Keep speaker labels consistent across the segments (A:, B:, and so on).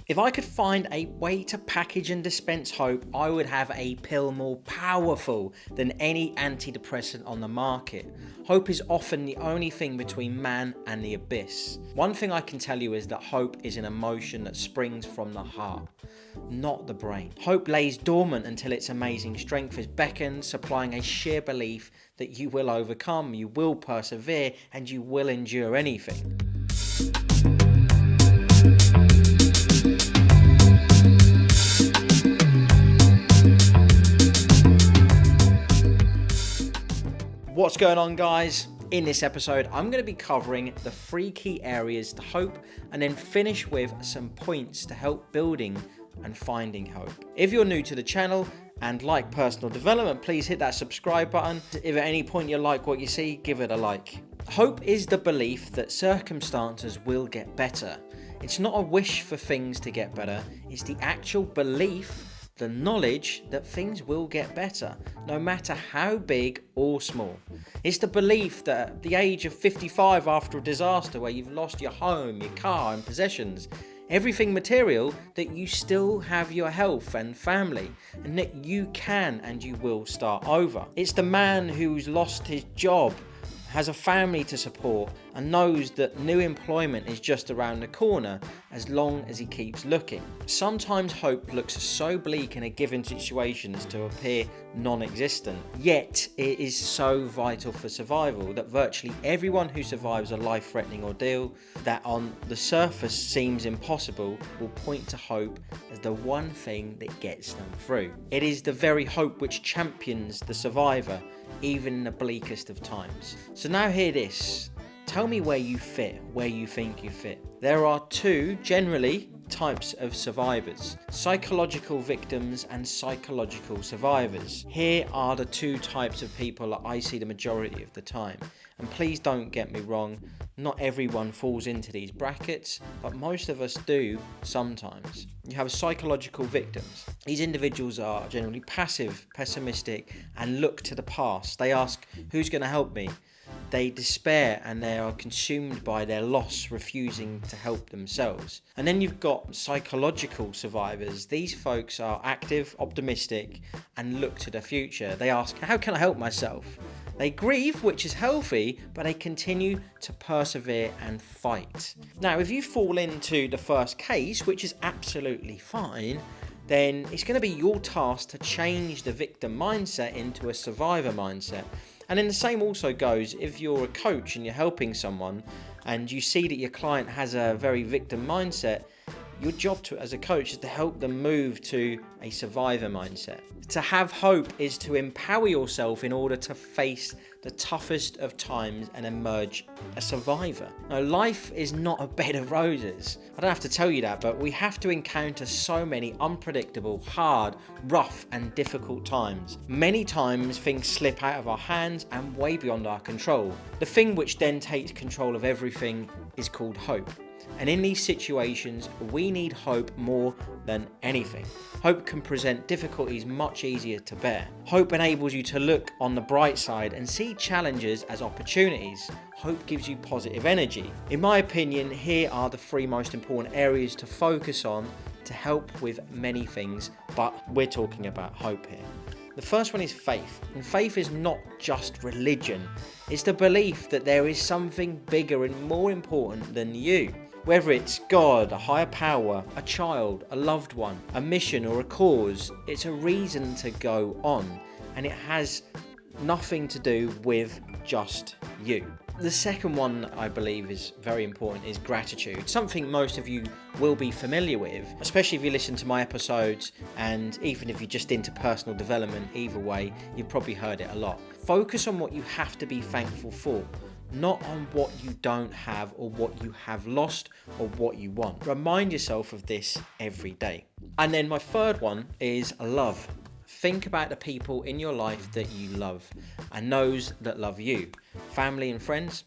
A: If I could find a way to package and dispense hope, I would have a pill more powerful than any antidepressant on the market. Hope is often the only thing between man and the abyss. One thing I can tell you is that hope is an emotion that springs from the heart, not the brain. Hope lays dormant until its amazing strength is beckoned, supplying a sheer belief that you will overcome, you will persevere, and you will endure anything. What's going on, guys? In this episode, I'm going to be covering the 3 key areas to hope and then finish with some points to help building and finding hope. If you're new to the channel and like personal development, please hit that subscribe button. If at any point you like what you see, give it a like. Hope is the belief that circumstances will get better. It's not a wish for things to get better, it's the actual belief, the knowledge that things will get better, no matter how big or small. It's the belief that at the age of 55 after a disaster where you've lost your home, your car and possessions, everything material, that you still have your health and family and that you can and you will start over. It's the man who's lost his job, has a family to support and knows that new employment is just around the corner as long as he keeps looking. Sometimes hope looks so bleak in a given situation as to appear non-existent, yet it is so vital for survival that virtually everyone who survives a life-threatening ordeal that on the surface seems impossible will point to hope as the one thing that gets them through. It is the very hope which champions the survivor even in the bleakest of times. So now hear this. Tell me where you fit, where you think you fit. There are 2 generally types of survivors: psychological victims and psychological survivors. Here are the 2 types of people that I see the majority of the time. And please don't get me wrong, not everyone falls into these brackets, but most of us do sometimes. You have psychological victims. These individuals are generally passive, pessimistic, and look to the past. They ask, who's going to help me? They despair and they are consumed by their loss, refusing to help themselves. And then you've got psychological survivors. These folks are active, optimistic, and look to the future. They ask, how can I help myself? They grieve, which is healthy, but they continue to persevere and fight. Now, if you fall into the first case, which is absolutely fine, then it's going to be your task to change the victim mindset into a survivor mindset. And then the same also goes if you're a coach and you're helping someone and you see that your client has a very victim mindset. Your job as a coach is to help them move to a survivor mindset. To have hope is to empower yourself in order to face the toughest of times and emerge a survivor. Now, life is not a bed of roses. I don't have to tell you that, but we have to encounter so many unpredictable, hard, rough and difficult times. Many times things slip out of our hands and way beyond our control. The thing which then takes control of everything is called hope. And in these situations, we need hope more than anything. Hope can present difficulties much easier to bear. Hope enables you to look on the bright side and see challenges as opportunities. Hope gives you positive energy. In my opinion, here are the 3 most important areas to focus on to help with many things, but we're talking about hope here. The first one is faith. And faith is not just religion. It's the belief that there is something bigger and more important than you. Whether it's God, a higher power, a child, a loved one, a mission or a cause, it's a reason to go on, and it has nothing to do with just you. The second one I believe is very important is gratitude, something most of you will be familiar with, especially if you listen to my episodes and even if you're just into personal development. Either way, you've probably heard it a lot. Focus on what you have to be thankful for, not on what you don't have or what you have lost or what you want. Remind yourself of this every day. And then my third one is love. Think about the people in your life that you love and those that love you. Family and friends,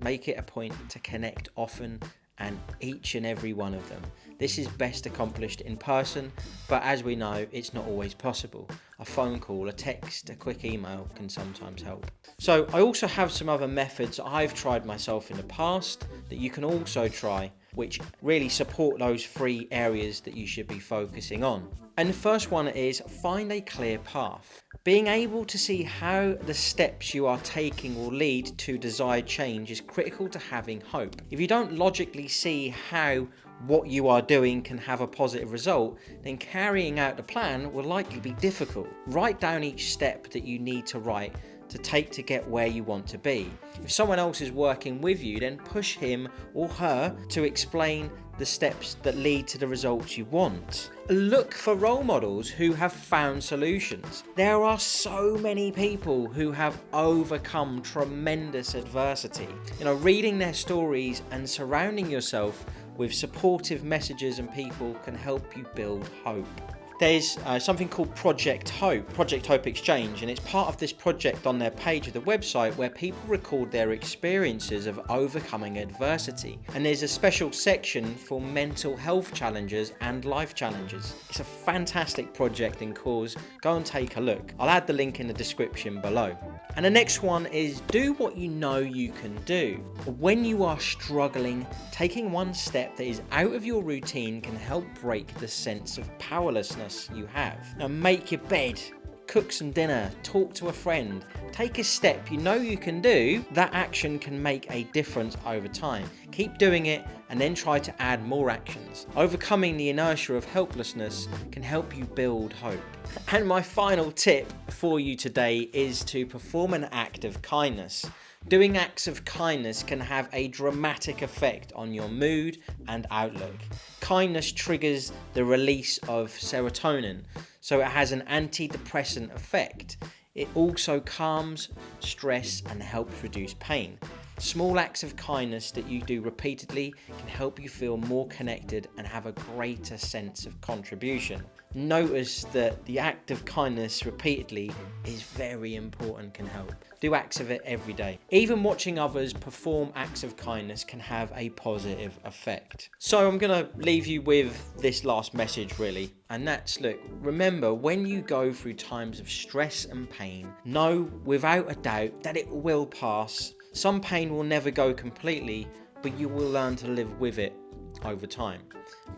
A: make it a point to connect often and each and every one of them. This is best accomplished in person, but as we know, it's not always possible. A phone call, a text, a quick email can sometimes help. So I also have some other methods I've tried myself in the past that you can also try, which really support those 3 areas that you should be focusing on. And the first one is find a clear path. Being able to see how the steps you are taking will lead to desired change is critical to having hope. If you don't logically see how what you are doing can have a positive result, then carrying out the plan will likely be difficult. Write down each step that you need to write to take to get where you want to be. If someone else is working with you, then push him or her to explain the steps that lead to the results you want. Look for role models who have found solutions. There are so many people who have overcome tremendous adversity. Reading their stories and surrounding yourself with supportive messages and people can help you build hope. There's something called Project Hope Exchange, and it's part of this project on their page of the website where people record their experiences of overcoming adversity. And there's a special section for mental health challenges and life challenges. It's a fantastic project and cause. Go and take a look. I'll add the link in the description below. And the next one is do what you know you can do. When you are struggling, taking one step that is out of your routine can help break the sense of powerlessness you have. Now make your bed, cook some dinner, talk to a friend, take a step you know you can do. That action can make a difference over time. Keep doing it and then try to add more actions. Overcoming the inertia of helplessness can help you build hope. And my final tip for you today is to perform an act of kindness. Doing acts of kindness can have a dramatic effect on your mood and outlook. Kindness triggers the release of serotonin, so it has an antidepressant effect. It also calms stress and helps reduce pain. Small acts of kindness that you do repeatedly can help you feel more connected and have a greater sense of contribution. Notice that the act of kindness repeatedly is very important, can help. Do acts of it every day. Even watching others perform acts of kindness can have a positive effect. So I'm going to leave you with this last message really, and that's, look, remember when you go through times of stress and pain, know without a doubt that it will pass. Some pain will never go completely, but you will learn to live with it over time.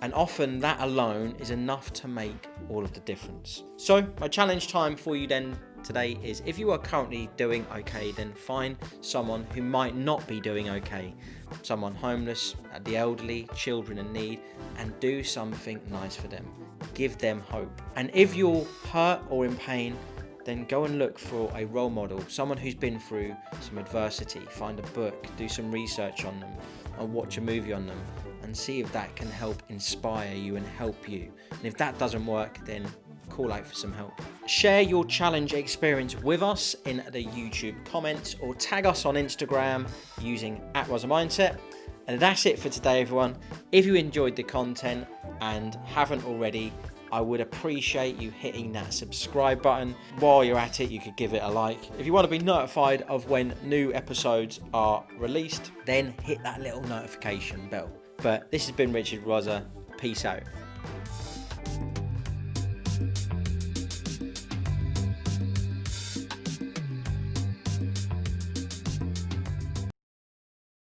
A: And often that alone is enough to make all of the difference. So my challenge time for you then today is, if you are currently doing okay, then find someone who might not be doing okay. Someone homeless, the elderly, children in need, and do something nice for them. Give them hope. And if you're hurt or in pain, then go and look for a role model, someone who's been through some adversity. Find a book, do some research on them, or watch a movie on them, and see if that can help inspire you and help you. And if that doesn't work, then call out for some help. Share your challenge experience with us in the YouTube comments, or tag us on Instagram using @Rozza Mindset. And that's it for today, everyone. If you enjoyed the content and haven't already, I would appreciate you hitting that subscribe button. While you're at it, you could give it a like. If you want to be notified of when new episodes are released, then hit that little notification bell. But this has been Richard Rozza. Peace out.